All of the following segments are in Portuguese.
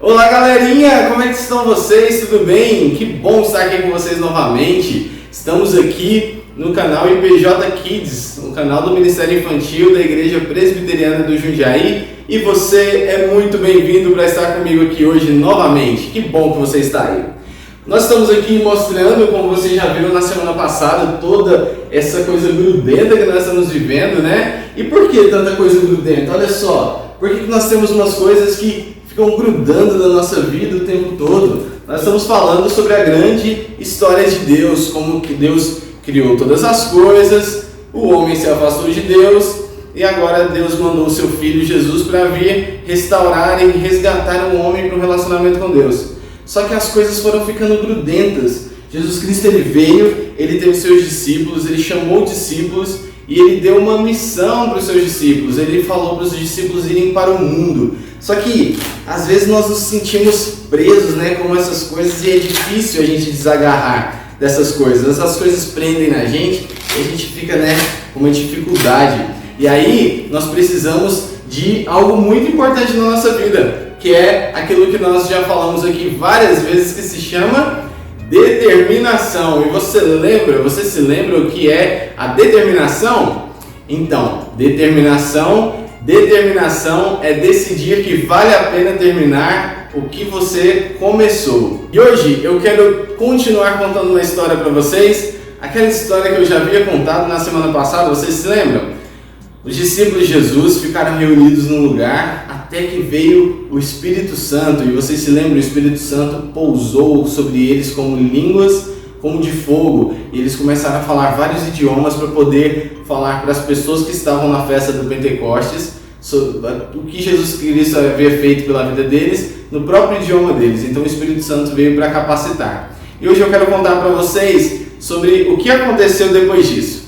Olá galerinha, como é que estão vocês? Tudo bem? Que bom estar aqui com vocês novamente. Estamos aqui no canal IPJ Kids, o canal do Ministério Infantil da Igreja Presbiteriana do Jundiaí, e você é muito bem-vindo para estar comigo aqui hoje novamente. Que bom que você está aí. Nós estamos aqui mostrando, como vocês já viram na semana passada, toda essa coisa grudenta que nós estamos vivendo, né? E por que tanta coisa grudenta? Olha só, por que nós temos umas coisas que ficam grudando na nossa vida o tempo todo? Nós estamos falando sobre a grande história de Deus, como que Deus criou todas as coisas, o homem se afastou de Deus e agora Deus mandou o seu Filho Jesus para vir restaurar e resgatar o homem para um relacionamento com Deus. Só que as coisas foram ficando grudentas. Jesus Cristo ele veio, ele teve seus discípulos, ele chamou discípulos e ele deu uma missão para os seus discípulos. Ele falou para os discípulos irem para o mundo. Só que às vezes nós nos sentimos presos, né, com essas coisas, e é difícil a gente desagarrar dessas coisas. Essas coisas prendem na gente e a gente fica, né, com uma dificuldade. E aí nós precisamos de algo muito importante na nossa vida, que é aquilo que nós já falamos aqui várias vezes, que se chama determinação. E você se lembra o que é a determinação? Então, determinação é decidir que vale a pena terminar o que você começou. E hoje eu quero continuar contando uma história para vocês, aquela história que eu já havia contado na semana passada. Vocês se lembram? Os discípulos de Jesus ficaram reunidos num lugar até que veio o Espírito Santo. E vocês se lembram? O Espírito Santo pousou sobre eles como línguas, como de fogo. E eles começaram a falar vários idiomas para poder falar para as pessoas que estavam na festa do Pentecostes sobre o que Jesus Cristo havia feito pela vida deles, no próprio idioma deles. Então o Espírito Santo veio para capacitar. E hoje eu quero contar para vocês sobre o que aconteceu depois disso.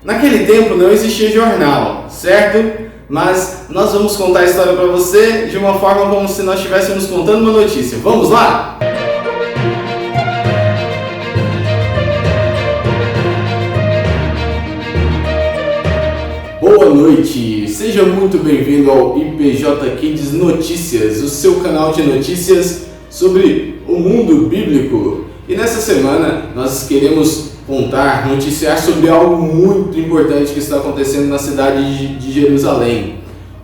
Naquele tempo não existia jornal, certo? Mas nós vamos contar a história para você de uma forma como se nós estivéssemos contando uma notícia. Vamos lá? Boa noite! Seja muito bem-vindo ao IPJ Kids Notícias, o seu canal de notícias sobre o mundo bíblico. E nessa semana nós queremos noticiar sobre algo muito importante que está acontecendo na cidade de Jerusalém.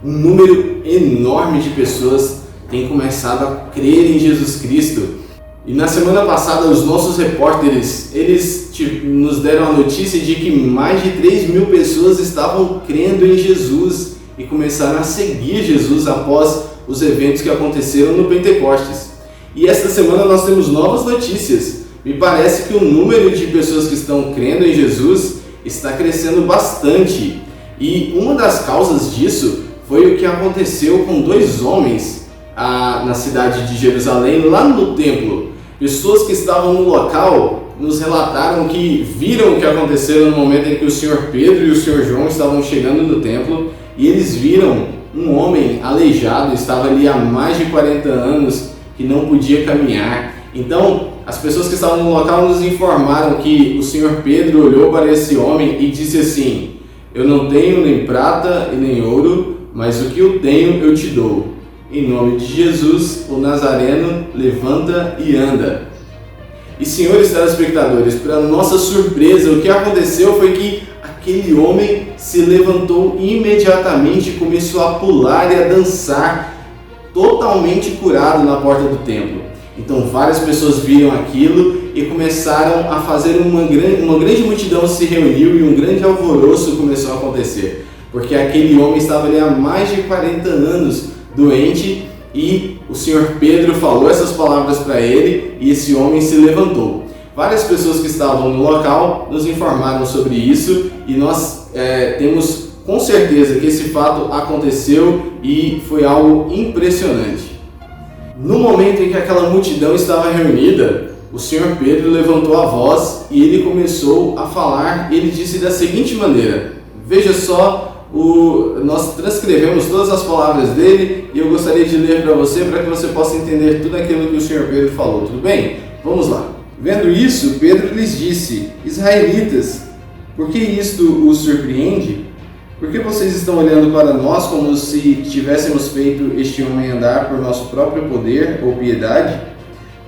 Um número enorme de pessoas tem começado a crer em Jesus Cristo. E na semana passada os nossos repórteres, eles nos deram a notícia de que mais de 3.000 pessoas estavam crendo em Jesus e começaram a seguir Jesus após os eventos que aconteceram no Pentecostes. E esta semana nós temos novas notícias. Me parece que o número de pessoas que estão crendo em Jesus está crescendo bastante. E uma das causas disso foi o que aconteceu com dois homens na cidade de Jerusalém, lá no templo. Pessoas que estavam no local nos relataram que viram o que aconteceu no momento em que o Senhor Pedro e o Senhor João estavam chegando no templo, e eles viram um homem aleijado, estava ali há mais de 40 anos, que não podia caminhar. Então, as pessoas que estavam no local nos informaram que o Senhor Pedro olhou para esse homem e disse assim: eu não tenho nem prata e nem ouro, mas o que eu tenho eu te dou. Em nome de Jesus, o Nazareno, levanta e anda. E senhores telespectadores, para nossa surpresa, o que aconteceu foi que aquele homem se levantou imediatamente e começou a pular e a dançar, totalmente curado na porta do templo. Então várias pessoas viram aquilo e começaram a fazer uma grande multidão se reuniu e um grande alvoroço começou a acontecer. Porque aquele homem estava ali há mais de 40 anos doente, e o Senhor Pedro falou essas palavras para ele e esse homem se levantou. Várias pessoas que estavam no local nos informaram sobre isso e nós temos com certeza que esse fato aconteceu e foi algo impressionante. No momento em que aquela multidão estava reunida, o Senhor Pedro levantou a voz e ele começou a falar. Ele disse da seguinte maneira: veja só, nós transcrevemos todas as palavras dele e eu gostaria de ler para você que possa entender tudo aquilo que o Senhor Pedro falou, tudo bem? Vamos lá. Vendo isso, Pedro lhes disse: Israelitas, por que isto os surpreende? Por que vocês estão olhando para nós como se tivéssemos feito este homem andar por nosso próprio poder ou piedade?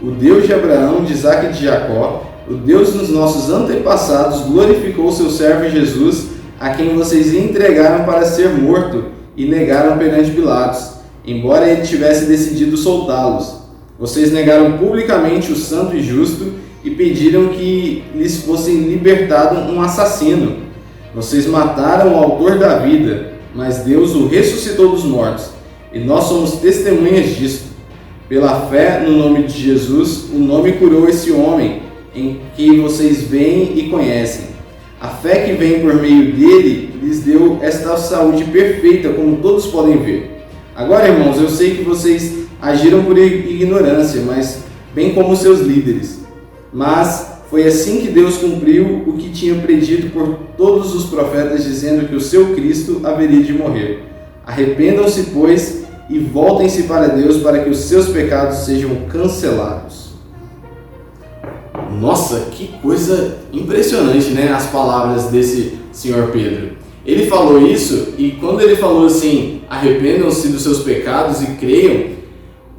O Deus de Abraão, de Isaque e de Jacó, o Deus dos nossos antepassados, glorificou seu servo Jesus, a quem vocês entregaram para ser morto e negaram perante Pilatos, embora ele tivesse decidido soltá-los. Vocês negaram publicamente o santo e justo e pediram que lhes fosse libertado um assassino. Vocês mataram o autor da vida, mas Deus o ressuscitou dos mortos, e nós somos testemunhas disto. Pela fé no nome de Jesus, o nome curou esse homem, em que vocês veem e conhecem. A fé que vem por meio dele lhes deu esta saúde perfeita, como todos podem ver. Agora, irmãos, eu sei que vocês agiram por ignorância, mas bem como seus líderes. Mas foi assim que Deus cumpriu o que tinha predito por todos os profetas, dizendo que o seu Cristo haveria de morrer. Arrependam-se, pois, e voltem-se para Deus, para que os seus pecados sejam cancelados. Nossa, que coisa impressionante, né? As palavras desse senhor Pedro. Ele falou isso, e quando ele falou assim, arrependam-se dos seus pecados e creiam,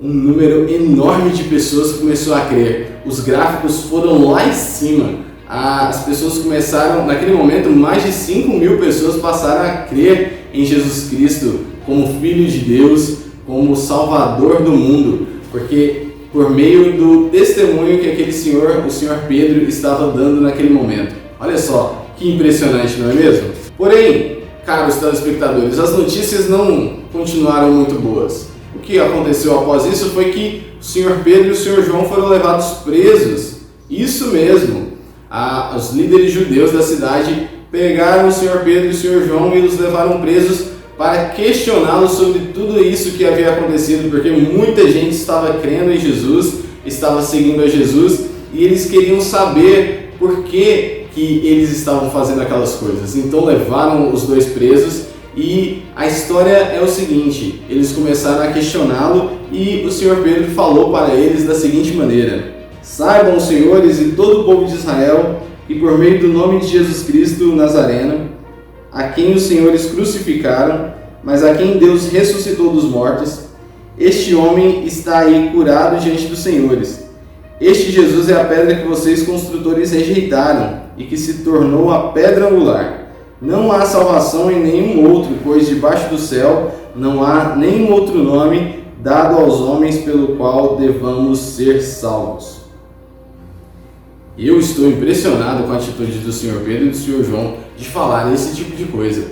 um número enorme de pessoas começou a crer. Os gráficos foram lá em cima. As pessoas começaram, naquele momento, mais de 5.000 pessoas passaram a crer em Jesus Cristo como Filho de Deus, como Salvador do mundo, porque por meio do testemunho que aquele senhor, o senhor Pedro, estava dando naquele momento. Olha só, que impressionante, não é mesmo? Porém, caros telespectadores, as notícias não continuaram muito boas. O que aconteceu após isso foi que o senhor Pedro e o senhor João foram levados presos. Isso mesmo. Os líderes judeus da cidade pegaram o senhor Pedro e o senhor João e os levaram presos para questioná-los sobre tudo isso que havia acontecido, porque muita gente estava crendo em Jesus, estava seguindo a Jesus, e eles queriam saber por que eles estavam fazendo aquelas coisas. Então levaram os dois presos, e a história é o seguinte: eles começaram a questioná-lo, e o senhor Pedro falou para eles da seguinte maneira: saibam, senhores e todo o povo de Israel, que por meio do nome de Jesus Cristo Nazareno, a quem os senhores crucificaram, mas a quem Deus ressuscitou dos mortos, este homem está aí curado diante dos senhores. Este Jesus é a pedra que vocês construtores rejeitaram e que se tornou a pedra angular. Não há salvação em nenhum outro, pois debaixo do céu não há nenhum outro nome dado aos homens pelo qual devamos ser salvos. Eu estou impressionado com a atitude do senhor Pedro e do senhor João de falar esse tipo de coisa.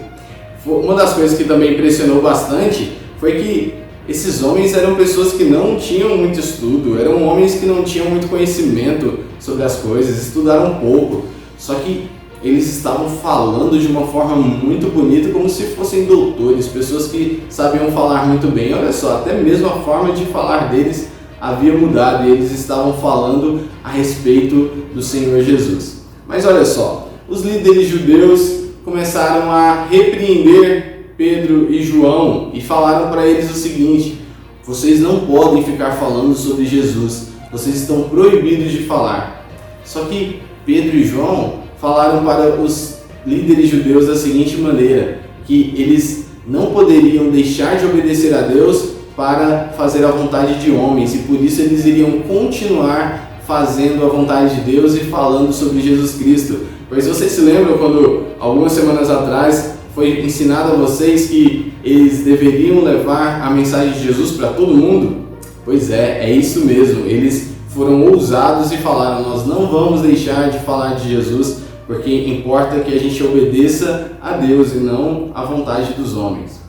Uma das coisas que também impressionou bastante foi que esses homens eram pessoas que não tinham muito estudo, eram homens que não tinham muito conhecimento sobre as coisas, estudaram pouco, só que eles estavam falando de uma forma muito bonita, como se fossem doutores, pessoas que sabiam falar muito bem. Olha só, até mesmo a forma de falar deles havia mudado e eles estavam falando a respeito do Senhor Jesus. Mas olha só, os líderes judeus começaram a repreender Pedro e João e falaram para eles o seguinte: vocês não podem ficar falando sobre Jesus, vocês estão proibidos de falar. Só que Pedro e João falaram para os líderes judeus da seguinte maneira: que eles não poderiam deixar de obedecer a Deus para fazer a vontade de homens, e por isso eles iriam continuar fazendo a vontade de Deus e falando sobre Jesus Cristo. Pois vocês se lembram quando algumas semanas atrás foi ensinado a vocês que eles deveriam levar a mensagem de Jesus para todo mundo? Pois é isso mesmo, eles foram ousados e falaram: nós não vamos deixar de falar de Jesus, porque importa que a gente obedeça a Deus e não à vontade dos homens.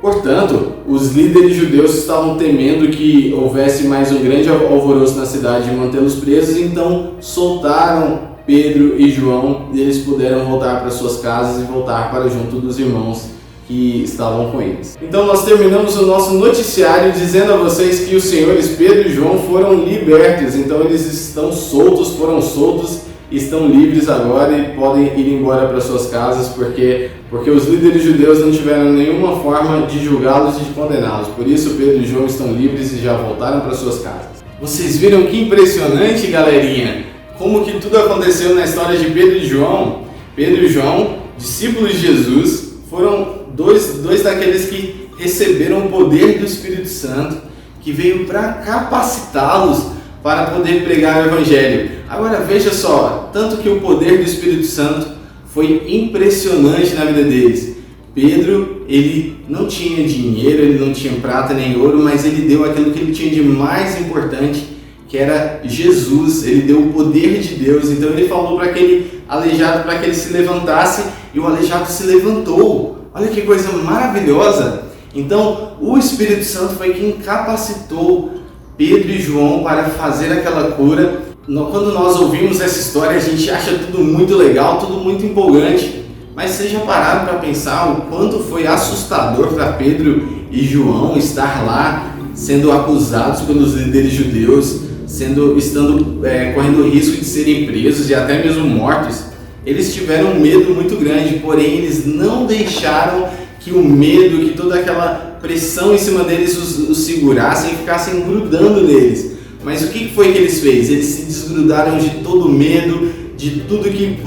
Portanto, os líderes judeus estavam temendo que houvesse mais um grande alvoroço na cidade e mantê-los presos, então soltaram Pedro e João e eles puderam voltar para suas casas e voltar para junto dos irmãos que estavam com eles. Então nós terminamos o nosso noticiário dizendo a vocês que os senhores Pedro e João foram libertos, então eles estão soltos, foram soltos, estão livres agora e podem ir embora para suas casas, porque os líderes judeus não tiveram nenhuma forma de julgá-los e de condená-los. Por isso Pedro e João estão livres e já voltaram para suas casas. Vocês viram que impressionante, galerinha? Como que tudo aconteceu na história de Pedro e João? Pedro e João discípulos de Jesus foram dois daqueles que receberam o poder do Espírito Santo, que veio para capacitá-los para poder pregar o Evangelho. Agora veja só, tanto que o poder do Espírito Santo foi impressionante na vida deles. Pedro, ele não tinha dinheiro, ele não tinha prata nem ouro, mas ele deu aquilo que ele tinha de mais importante, que era Jesus. Ele deu o poder de Deus. Então ele falou para aquele aleijado para que ele se levantasse, e o aleijado se levantou. Olha que coisa maravilhosa! Então o Espírito Santo foi quem capacitou Pedro e João para fazer aquela cura. Quando nós ouvimos essa história, a gente acha tudo muito legal, tudo muito empolgante, mas vocês já pararam para pensar o quanto foi assustador para Pedro e João estar lá sendo acusados pelos líderes judeus, correndo o risco de serem presos e até mesmo mortos? Eles tiveram um medo muito grande, porém eles não deixaram que o medo, que toda aquela pressão em cima deles os segurassem e ficassem grudando neles. Mas o que foi que eles fez? Eles se desgrudaram de todo medo, de tudo que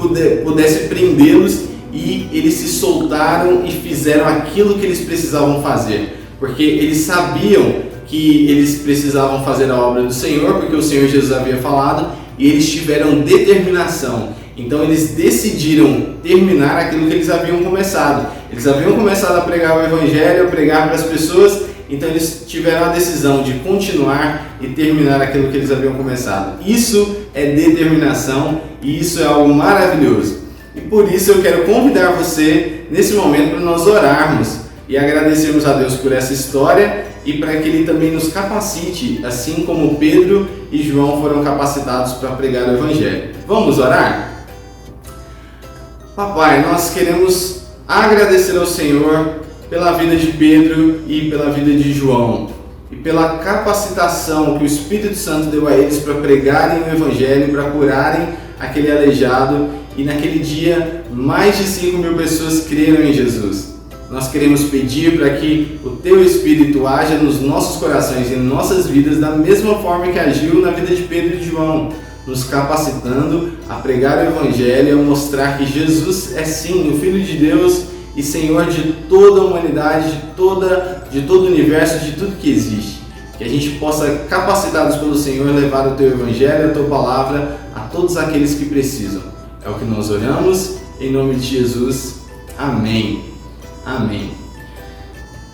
pudesse prendê-los, e eles se soltaram e fizeram aquilo que eles precisavam fazer, porque eles sabiam que eles precisavam fazer a obra do Senhor, porque o Senhor Jesus havia falado, e eles tiveram determinação. Então eles decidiram terminar aquilo que eles haviam começado. Eles haviam começado a pregar o Evangelho, a pregar para as pessoas, então eles tiveram a decisão de continuar e terminar aquilo que eles haviam começado. Isso é determinação e isso é algo maravilhoso. E por isso eu quero convidar você nesse momento para nós orarmos e agradecermos a Deus por essa história e para que Ele também nos capacite, assim como Pedro e João foram capacitados para pregar o Evangelho. Vamos orar? Papai, nós queremos agradecer ao Senhor pela vida de Pedro e pela vida de João e pela capacitação que o Espírito Santo deu a eles para pregarem o Evangelho, para curarem aquele aleijado, e naquele dia mais de 5.000 pessoas creram em Jesus. Nós queremos pedir para que o Teu Espírito haja nos nossos corações e em nossas vidas da mesma forma que agiu na vida de Pedro e de João, nos capacitando a pregar o Evangelho e a mostrar que Jesus é sim o Filho de Deus e Senhor de toda a humanidade, de todo o universo, de tudo que existe. Que a gente possa, capacitados pelo Senhor, levar o Teu Evangelho, a Tua Palavra a todos aqueles que precisam. É o que nós oramos, em nome de Jesus. Amém. Amém.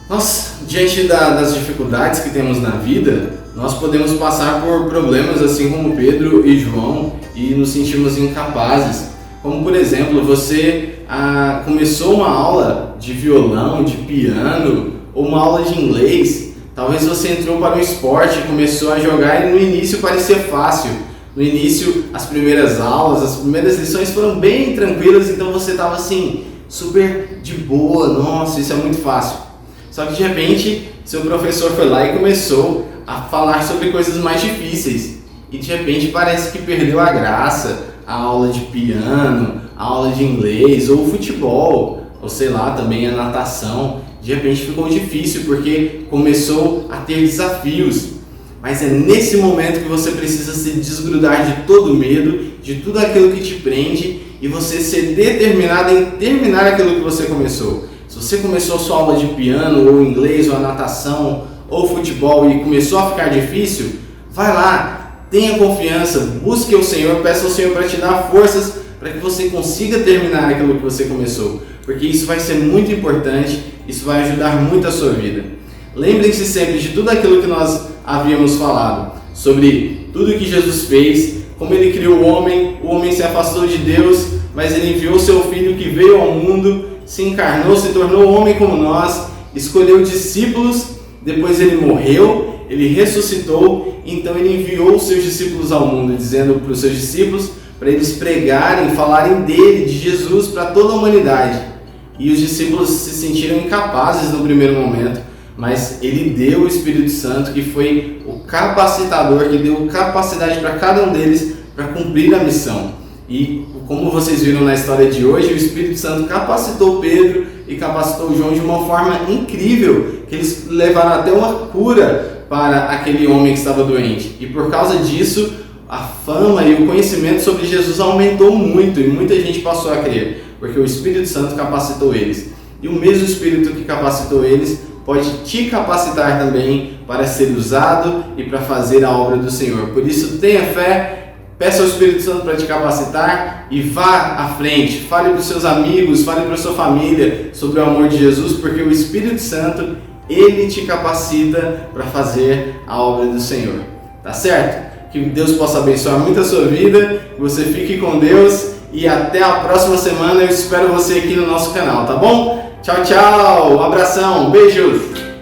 Nós, diante das dificuldades que temos na vida, nós podemos passar por problemas assim como Pedro e João e nos sentirmos incapazes. Como, por exemplo, você começou uma aula de violão, de piano, ou uma aula de inglês. Talvez você entrou para o esporte, começou a jogar e no início parecia fácil. No início, as primeiras aulas, as primeiras lições foram bem tranquilas, então você estava assim, super de boa, nossa, isso é muito fácil. Só que de repente, seu professor foi lá e começou a falar sobre coisas mais difíceis. E de repente parece que perdeu a graça, a aula de piano, a aula de inglês, ou futebol, ou sei lá, também a natação. De repente ficou difícil porque começou a ter desafios. Mas é nesse momento que você precisa se desgrudar de todo medo, de tudo aquilo que te prende e você ser determinado em terminar aquilo que você começou. Se você começou a sua aula de piano, ou inglês, ou a natação, ou futebol e começou a ficar difícil, vai lá, tenha confiança, busque o Senhor, peça ao Senhor para te dar forças para que você consiga terminar aquilo que você começou. Porque isso vai ser muito importante, isso vai ajudar muito a sua vida. Lembrem-se sempre de tudo aquilo que nós havíamos falado, sobre tudo que Jesus fez, como Ele criou o homem se afastou de Deus, mas Ele enviou Seu Filho que veio ao mundo, se encarnou, se tornou homem como nós, escolheu discípulos, depois Ele morreu, Ele ressuscitou, então Ele enviou os Seus discípulos ao mundo, dizendo para os Seus discípulos, para eles pregarem, falarem dele, de Jesus, para toda a humanidade. E os discípulos se sentiram incapazes no primeiro momento, mas Ele deu o Espírito Santo, que foi o capacitador, que deu capacidade para cada um deles para cumprir a missão. E como vocês viram na história de hoje, o Espírito Santo capacitou Pedro e capacitou João de uma forma incrível, que eles levaram até uma cura para aquele homem que estava doente. E por causa disso, a fama e o conhecimento sobre Jesus aumentou muito e muita gente passou a crer. porque o Espírito Santo capacitou eles. E o mesmo Espírito que capacitou eles pode te capacitar também para ser usado e para fazer a obra do Senhor. Por isso, tenha fé, peça ao Espírito Santo para te capacitar e vá à frente. Fale para os seus amigos, fale para a sua família sobre o amor de Jesus, porque o Espírito Santo, ele te capacita para fazer a obra do Senhor. Tá certo? Que Deus possa abençoar muito a sua vida, que você fique com Deus e até a próxima semana. Eu espero você aqui no nosso canal, tá bom? Tchau, tchau, um abração, beijos!